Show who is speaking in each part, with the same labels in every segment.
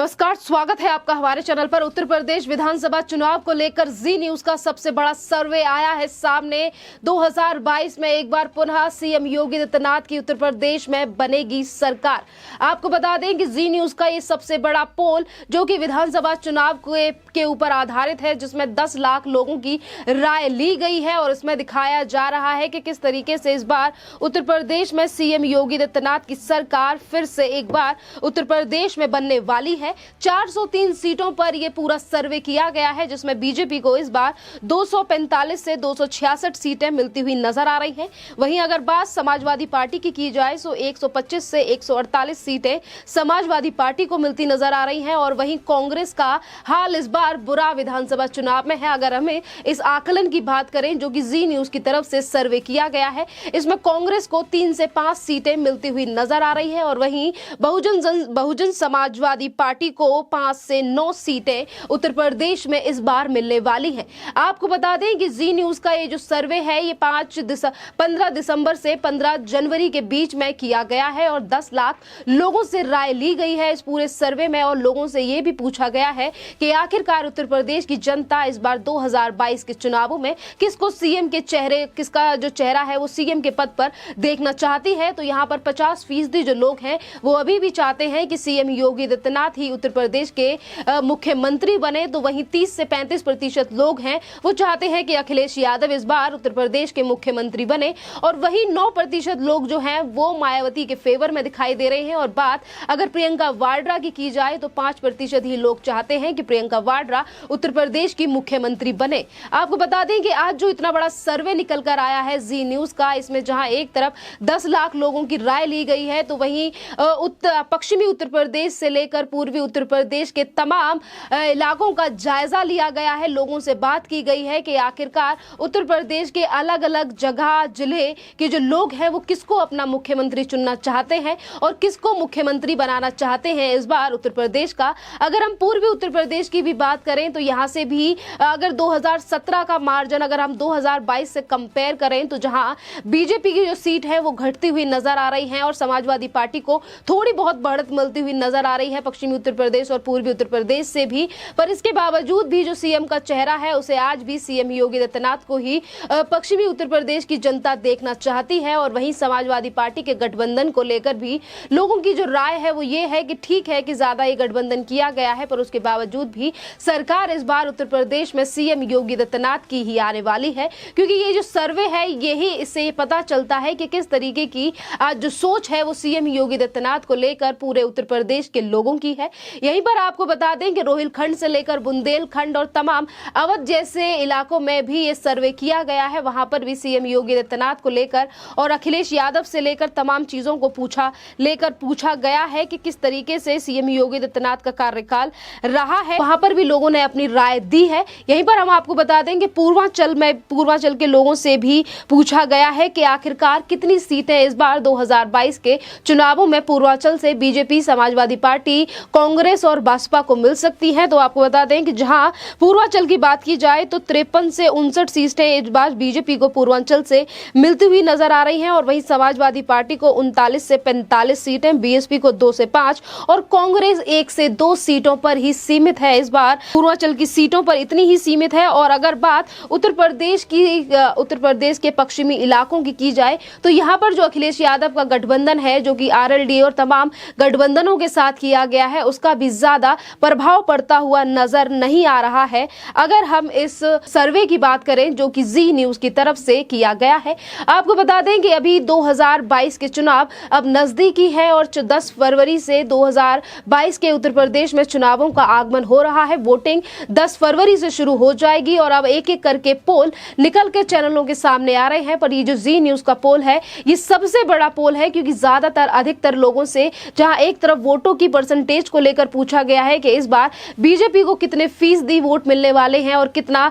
Speaker 1: नमस्कार, स्वागत है आपका हमारे चैनल पर। उत्तर प्रदेश विधानसभा चुनाव को लेकर जी न्यूज का सबसे बड़ा सर्वे आया है सामने। 2022 में एक बार पुनः सीएम योगी आदित्यनाथ की उत्तर प्रदेश में बनेगी सरकार। आपको बता दें कि जी न्यूज का ये सबसे बड़ा पोल जो कि विधानसभा चुनाव के ऊपर आधारित है, जिसमें 10 लाख लोगों की राय ली गई है और इसमें दिखाया जा रहा है कि किस तरीके से इस बार उत्तर प्रदेश में सीएम योगी आदित्यनाथ की सरकार फिर से एक बार उत्तर प्रदेश में बनने वाली है। 403 सीटों पर यह पूरा सर्वे किया गया है, जिसमें बीजेपी को इस बार 245 से 266 सीटें मिलती हुई नजर आ रही हैं। वहीं अगर बात समाजवादी पार्टी की जाए तो 125 से 148 सीटें समाजवादी पार्टी को मिलती नजर आ रही हैं और वहीं कांग्रेस का हाल इस बार बुरा विधानसभा चुनाव में है। अगर हमें इस आकलन की बात करें जो कि जी न्यूज की तरफ से सर्वे किया गया है, इसमें कांग्रेस को 3 से 5 सीटें मिलती हुई नजर आ रही है और वहीं बहुजन समाजवादी पार्टी को 5 से 9 सीटें उत्तर प्रदेश में इस बार मिलने वाली हैं। आपको बता दें कि जी न्यूज का ये जो सर्वे है ये 15 दिसंबर से 15 जनवरी के बीच में किया गया है और 10 लाख लोगों से राय ली गई है इस पूरे सर्वे में और लोगों से ये भी पूछा गया है कि आखिरकार उत्तर प्रदेश की जनता इस बार 2022 के चुनावों में किसको सीएम के किसका जो चेहरा है वो सीएम के पद पर देखना चाहती है। तो यहाँ पर 50% जो लोग हैं वो अभी भी चाहते हैं कि सीएम योगी आदित्यनाथ ही उत्तर प्रदेश के मुख्यमंत्री बने, तो वहीं 30 से 35% लोग हैं वो चाहते हैं कि अखिलेश यादव इस बार उत्तर प्रदेश के मुख्यमंत्री बने और वहीं 9% लोग जो हैं वो मायावती के फेवर में दिखाई दे रहे हैं। और बात अगर प्रियंका वाड्रा की जाए तो 5% ही लोग चाहते हैं कि प्रियंका वाड्रा उत्तर प्रदेश की मुख्यमंत्री बने। आपको बता दें कि आज जो इतना बड़ा सर्वे निकल कर आया है जी न्यूज का, इसमें जहां एक तरफ 10 लाख लोगों की राय ली गई है तो वहीं पश्चिमी उत्तर प्रदेश से लेकर पूर्वी उत्तर प्रदेश के तमाम इलाकों का जायजा लिया गया है। लोगों से बात की गई है कि आखिरकार उत्तर प्रदेश के अलग अलग जगह जिले के जो लोग हैं वो किसको अपना मुख्यमंत्री चुनना चाहते हैं और किसको मुख्यमंत्री बनाना चाहते हैं इस बार उत्तर प्रदेश का। अगर हम पूर्वी उत्तर प्रदेश की भी बात करें तो यहां से भी अगर 2017 का मार्जिन अगर हम 2022 से कंपेयर करें तो जहां बीजेपी की जो सीट है वो घटती हुई नजर आ रही है और समाजवादी पार्टी को थोड़ी बहुत बढ़त मिलती हुई नजर आ रही है पश्चिमी उत्तर प्रदेश और पूर्वी उत्तर प्रदेश से भी। पर इसके बावजूद भी जो सीएम का चेहरा है उसे आज भी सीएम योगी आदित्यनाथ को ही पश्चिमी उत्तर प्रदेश की जनता देखना चाहती है और वहीं समाजवादी पार्टी के गठबंधन को लेकर भी लोगों की जो राय है वो ये है कि ठीक है कि ज्यादा ये गठबंधन किया गया है पर उसके बावजूद भी सरकार इस बार उत्तर प्रदेश में सीएम योगी आदित्यनाथ की ही आने वाली है, क्योंकि ये जो सर्वे है यही इससे पता चलता है कि किस तरीके की आज जो सोच है वो सीएम योगी आदित्यनाथ को लेकर पूरे उत्तर प्रदेश के लोगों की है। यहीं पर आपको बता दें कि रोहिलखंड से लेकर बुंदेलखंड और तमाम अवध जैसे इलाकों में भी ये सर्वे किया गया है। वहां पर भी सीएम योगी आदित्यनाथ को लेकर और अखिलेश यादव से लेकर तमाम चीजों को पूछा गया है कि किस तरीके से सीएम योगी आदित्यनाथ का कार्यकाल रहा है। वहां पर भी लोगों ने अपनी राय दी है। यहीं पर हम आपको बता दें कि पूर्वांचल के लोगों से भी पूछा गया है कि आखिरकार कितनी सीटें इस बार 2022 के चुनावों में पूर्वांचल से बीजेपी, समाजवादी पार्टी, कांग्रेस और बसपा को मिल सकती है। तो आपको बता दें कि जहां पूर्वांचल की बात की जाए तो 53 से 59 सीटें इस बार बीजेपी को पूर्वांचल से मिलती हुई नजर आ रही हैं और वहीं समाजवादी पार्टी को 39 से 45 सीटें, बीएसपी को 2 से 5 और कांग्रेस 1 से 2 सीटों पर ही सीमित है। इस बार पूर्वांचल की सीटों पर इतनी ही सीमित है। और अगर बात उत्तर प्रदेश के पश्चिमी इलाकों की जाए तो यहाँ पर जो अखिलेश यादव का गठबंधन है जो कि आरएलडी और तमाम गठबंधनों के साथ किया गया है उसका भी ज्यादा प्रभाव पड़ता हुआ नजर नहीं आ रहा है। अगर हम इस सर्वे की बात करें जो कि जी न्यूज की तरफ से किया गया है, आपको बता दें कि अभी 2022 के चुनाव अब नजदीकी है और 10 फरवरी से 2022 के उत्तर प्रदेश में चुनावों का आगमन हो रहा है। वोटिंग 10 फरवरी से शुरू हो जाएगी और अब एक एक करके पोल निकल के चैनलों के सामने आ रहे हैं। पर ये जो जी न्यूज का पोल है ये सबसे बड़ा पोल है, क्योंकि अधिकतर लोगों से जहां एक तरफ वोटों की परसेंटेज को लेकर पूछा गया है कि इस बार बीजेपी को कितने फीसदी वोट मिलने वाले हैं और कितना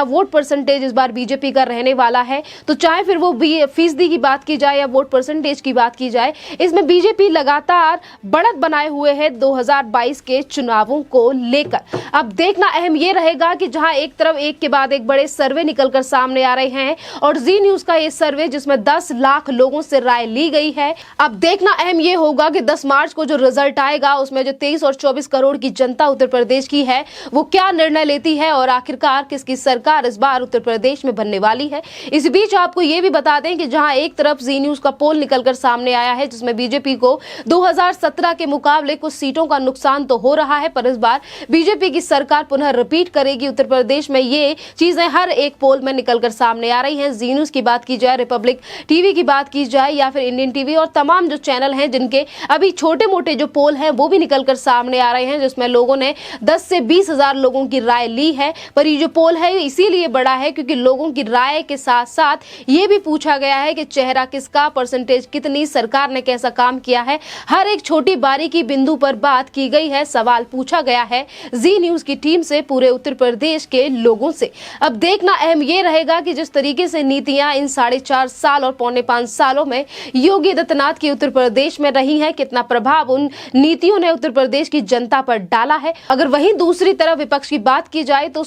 Speaker 1: वोट परसेंटेज इस बार बीजेपी का रहने वाला है। तो चाहे फिर वो फीसदी की बात की जाए या वोट परसेंटेज की बात की जाए, इसमें बीजेपी लगातार बढ़त बनाए हुए है 2022 के चुनावों को लेकर। अब देखना अहम ये रहेगा कि जहां एक तरफ एक के बाद एक बड़े सर्वे निकलकर सामने आ रहे हैं और जी न्यूज का ये सर्वे जिसमें 10 लाख लोगों से राय ली गई है, अब देखना अहम ये होगा कि 10 मार्च को जो रिजल्ट बताएगा उसमें जो 23 और 24 करोड़ की जनता उत्तर प्रदेश की है वो क्या निर्णय लेती है और आखिरकार किसकी सरकार इस बार उत्तर प्रदेश में बनने वाली है। इस बीच आपको ये भी बता दें कि जहां एक तरफ जी न्यूज का पोल निकलकर सामने आया है जिसमें बीजेपी को 2017 के मुकाबले कुछ सीटों का नुकसान तो हो रहा है, पर इस बार बीजेपी की सरकार पुनः रिपीट करेगी उत्तर प्रदेश में। ये चीजें हर एक पोल में निकलकर सामने आ रही हैं। जी न्यूज की बात की जाए, रिपब्लिक टीवी की बात की जाए या फिर इंडियन टीवी और तमाम जो चैनल हैं जिनके अभी छोटे मोटे जो पोल हैं वो भी निकलकर सामने आ रहे हैं, जिसमें लोगों ने 10 से 20 हजार लोगों की राय ली है। पर ये जो पोल है इसीलिए बड़ा है क्योंकि लोगों की राय के साथ साथ ये भी पूछा गया है कि चेहरा किसका, परसेंटेज कितनी, सरकार ने कैसा काम किया है, हर एक छोटी बारीकी बिंदु पर बात की गई है, सवाल पूछा गया है जी न्यूज की टीम से पूरे उत्तर प्रदेश के लोगों से। अब देखना अहम ये रहेगा कि जिस तरीके से नीतियां इन 4.5 साल और पौने 5 सालों में योगी आदित्यनाथ की उत्तर प्रदेश में रही हैं, कितना प्रभाव उन नीतियों ने उत्तर प्रदेश की जनता पर डाला है। अगर वहीं दूसरी तरफ विपक्ष की बात की जाए तो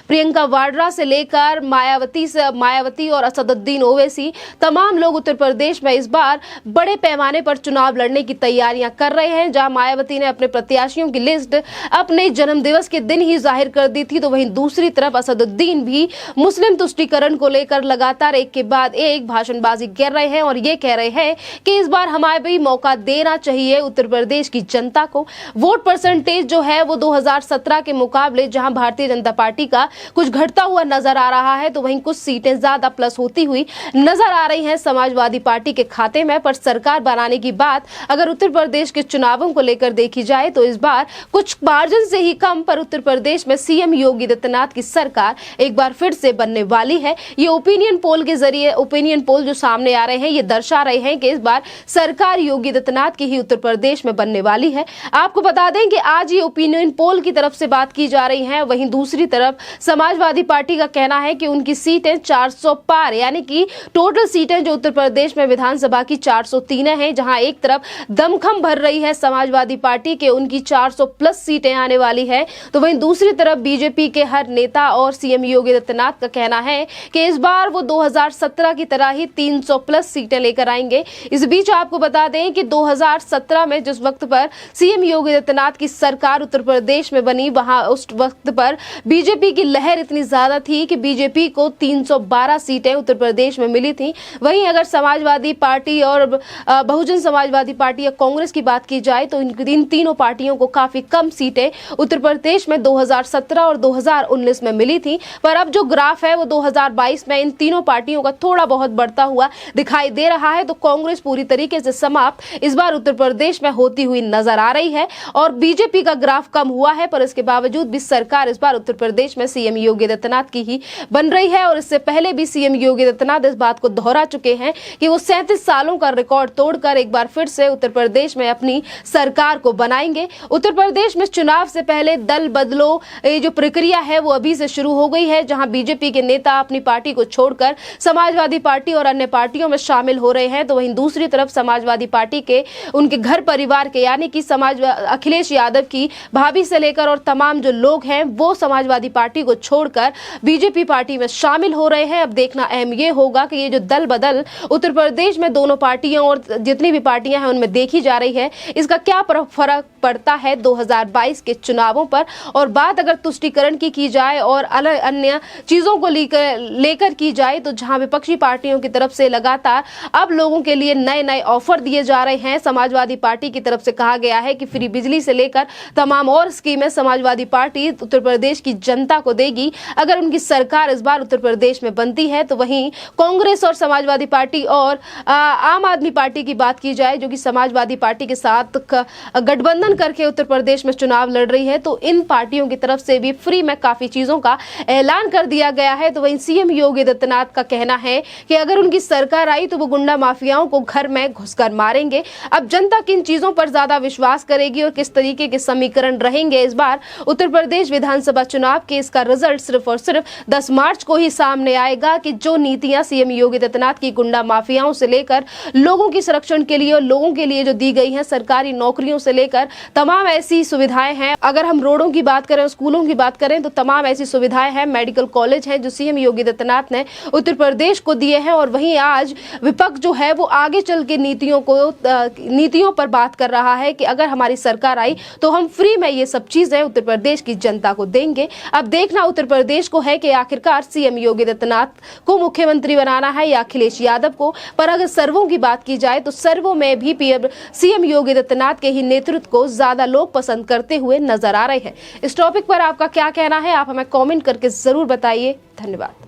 Speaker 1: प्रियंका वाड्रा से लेकर मायावती और असदुद्दीन ओवैसी तमाम लोग उत्तर प्रदेश में इस बार बड़े पैमाने पर चुनाव लड़ने की तैयारियां कर रहे हैं। जहां मायावती ने अपने प्रत्याशियों की लिस्ट अपने जन्मदिवस के दिन ही जाहिर कर दी थी, तो वहीं दूसरी तरफ असदुद्दीन भी मुस्लिम तुष्टीकरण को लेकर लगातार एक के बाद एक भाषणबाजी कर रहे हैं और ये कह रहे हैं कि इस बार हमें भी मौका देना चाहिए उत्तर प्रदेश की जनता को। वोट परसेंटेज जो है वो 2017 के मुकाबले जहां भारतीय जनता पार्टी का कुछ घटता हुआ नजर आ रहा है तो वहीं कुछ सीटें ज्यादा प्लस होती हुई नजर आ रही हैं समाजवादी पार्टी के खाते में। पर सरकार बनाने की बात अगर उत्तर प्रदेश के चुनावों को लेकर देखी जाए तो इस बार कुछ मार्जिन से ही कम पर उत्तर प्रदेश में सीएम योगी आदित्यनाथ की सरकार एक बार फिर से बनने वाली है। ये ओपिनियन पोल के जरिए, ओपिनियन पोल जो सामने आ रहे हैं ये दर्शा रहे हैं कि इस बार सरकार योगी आदित्यनाथ की ही उत्तर प्रदेश में बनने वाली है। आपको बता दें कि आज ये ओपिनियन पोल की तरफ से बात की जा रही है, वहीं दूसरी तरफ समाजवादी पार्टी का कहना है कि उनकी सीटें 400 पार, यानी कि टोटल सीटें जो उत्तर प्रदेश में विधानसभा की 403 हैं। जहां एक तरफ दमखम भर रही है समाजवादी पार्टी के उनकी 400 प्लस सीटें आने वाली है, तो वहीं दूसरी तरफ बीजेपी के हर नेता और सीएम योगी आदित्यनाथ का कहना है कि इस बार वो 2017 की तरह ही 300 प्लस सीटें लेकर आएंगे। इस बीच आपको बता दें कि 2017 में जिस वक्त पर सीएम योगी आदित्यनाथ की सरकार उत्तर प्रदेश में बनी, वहां उस वक्त पर बीजेपी की लहर इतनी ज्यादा थी कि बीजेपी को 312 सीटें उत्तर प्रदेश में मिली थी। वहीं अगर समाजवादी पार्टी और बहुजन समाजवादी पार्टी या कांग्रेस की बात की जाए तो इन तीनों पार्टियों को काफी कम सीटें उत्तर प्रदेश में 2017 और 2019 में मिली थी। पर अब जो ग्राफ है वो 2022 में इन तीनों पार्टियों का थोड़ा बहुत बढ़ता हुआ दिखाई दे रहा है, तो कांग्रेस पूरी तरीके से समाप्त इस बार उत्तर प्रदेश में होती हुई नजर आ रही है और बीजेपी का ग्राफ कम हुआ है। पर इसके बावजूद भी सरकार इस बार उत्तर प्रदेश में सीएम योगी आदित्यनाथ की ही बन रही है और इससे पहले भी सीएम योगी आदित्यनाथ इस बात को दोहरा चुके हैं कि वो 37 सालों का रिकॉर्ड तोड़कर एक बार फिर से उत्तर प्रदेश में अपनी सरकार को बनाएंगे। उत्तर प्रदेश में चुनाव से पहले दल बदलो ये जो प्रक्रिया है वो अभी से शुरू हो गई है, जहां बीजेपी के नेता अपनी पार्टी को छोड़कर समाजवादी पार्टी और अन्य पार्टियों में शामिल हो रहे हैं, तो वहीं दूसरी तरफ समाजवादी पार्टी के उनके घर परिवार के यानी कि अखिलेश यादव की भाभी से लेकर और तमाम जो लोग हैं वो समाजवादी पार्टी को छोड़कर बीजेपी पार्टी में शामिल हो रहे हैं। अब देखना अहम ये होगा कि ये जो दल बदल उत्तर प्रदेश में दोनों पार्टियों और जितनी भी पार्टियां हैं उनमें देखी जा रही है, इसका क्या फर्क पड़ता है 2022 के चुनावों पर। और बात अगर तुष्टीकरण की जाए और अन्य चीजों को लेकर की जाए तो जहां विपक्षी पार्टियों की तरफ से लगातार अब लोगों के लिए नए नए ऑफर दिए जा रहे हैं। समाजवादी पार्टी की तरफ से कहा गया है कि फ्री बिजली से लेकर तमाम और स्कीमें समाजवादी पार्टी उत्तर प्रदेश की जनता को देगी अगर उनकी सरकार इस बार उत्तर प्रदेश में बनती है। तो वहीं कांग्रेस और समाजवादी पार्टी और आम आदमी पार्टी की बात की जाए जो कि समाजवादी पार्टी के साथ गठबंधन करके उत्तर प्रदेश में चुनाव लड़ रही है, तो इन पार्टियों की तरफ से भी फ्री में काफी चीजों का ऐलान कर दिया गया है। तो वहीं सीएम योगी आदित्यनाथ का कहना है कि अगर उनकी सरकार आई तो वो गुंडा माफियाओं को घर में घुसकर मारेंगे। अब जनता किन चीजों पर ज्यादा विश्वास करेगी और किस तरीके के समीकरण रहेंगे इस बार उत्तर प्रदेश विधानसभा चुनाव के, इसका रिजल्ट सिर्फ और सिर्फ 10 मार्च को ही सामने आएगा कि जो नीतियां सीएम योगी आदित्यनाथ की गुंडा माफियाओं से लेकर लोगों की संरक्षण के लिए और लोगों के लिए जो दी गई है, सरकारी नौकरियों से लेकर तमाम ऐसी सुविधाएं हैं। अगर हम रोडों की बात करें, स्कूलों की बात करें तो तमाम ऐसी सुविधाएं हैं, मेडिकल कॉलेज है जो सीएम योगी आदित्यनाथ ने उत्तर प्रदेश को दिए हैं। और वहीं आज विपक्ष जो है वो आगे चल के नीतियों पर बात कर रहा है कि अगर हमारी सरकार आई तो हम फ्री में ये सब चीजें उत्तर प्रदेश की जनता को देंगे। अब देखना उत्तर प्रदेश को है कि आखिरकार सीएम योगी आदित्यनाथ को मुख्यमंत्री बनाना है या अखिलेश यादव को। पर अगर सर्वों की बात की जाए तो सर्वों में भी सीएम योगी आदित्यनाथ के ही नेतृत्व को ज्यादा लोग पसंद करते हुए नजर आ रहे हैं। इस टॉपिक पर आपका क्या कहना है, आप हमें कमेंट करके जरूर बताइए। धन्यवाद।